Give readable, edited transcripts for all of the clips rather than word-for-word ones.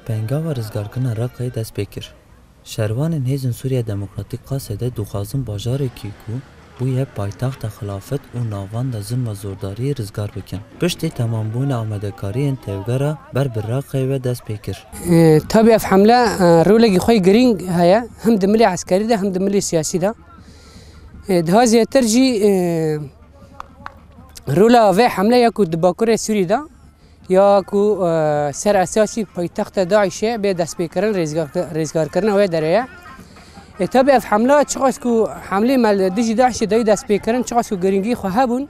پنگاوا رزگارکنا راقای دست بکر. شروان هیزن سوریا دموکراتیک قاسده دوخازن باجار کیکو بویه پایتخت خلافت و ناوان دا ظلم و زورداری رزگار بکن. پشتی تمام بون آمدکاری این تیوگرا بر راقای و دست بکر. تابع في حملة رولقي خوي جرينج هيا هم دملي عسكري ده هم دملي سياسي ده هذه ترجي رولا في حملة ياكو دباكورة سوري ده ياكو سر أساسي پایتخت داعش به دست بکرن رزگار کردن و داره تابع في حملة چقاس کو حمله مال دجی داعش دای دست بکرن چقاس کو گرینگی خواه بون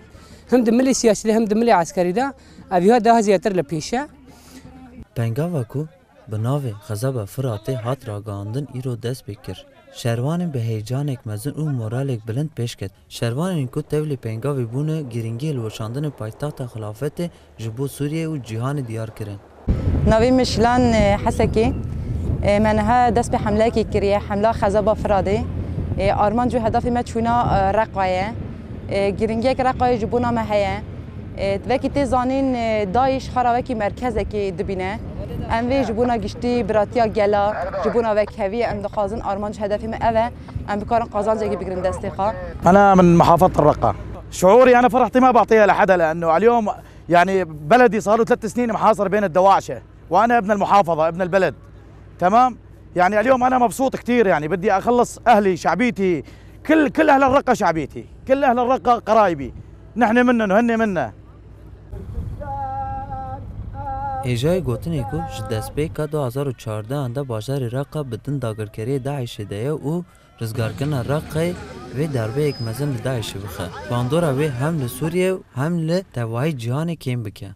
هم دملي سياسي ده هم دملي عسكري ده أبيها ده هذه تر لپیشه پنگاوا کو بناوی خزابه فراته هات راگاندن ایرو دست بکر. شروان به هیجانک مزن و مورالک بلند پیش کرد. شروان اینکو تولی پنگاوی بونه گرینگی الوشاندن پایتخت خلافت جبو سوریه و جهان دیار کرن. ناوی مشلان حسکی منها دست به حمله کی کریه حمله خزابه فراده آرمان جو هدف ما چونا رقایه گرینگی که رقایه جبونا مهیه وکی تزانین داعش خراوکی مرکزه که دبینه اموی جبونا گشتی براتیا گلا جبونا وکهوی ام دخازن آرمانج هدفی ما اوه ام بکارن قازان زي بقرن دستيخا. انا من محافظه الرقه. شعوري انا فرحتي ما بعطيها لحدا لانه اليوم يعني بلدي صار له 3 سنين محاصر بين الدواعشه وانا ابن المحافظه ابن البلد. تمام؟ يعني اليوم انا مبسوط كثير يعني بدي اخلص اهلي شعبيتي كل اهل الرقه شعبيتي، كل اهل الرقه قرايبي. نحن منن وهن منا. ایجای گوتنی کو جدست بیکا 2014 انده باجار راقا بدن داگرکری داعش دیا و رزگارکن راقای و دربه یک مزن داعش بخه. باندورا و هم لسوریه و هم لتوای جهان کم بکه.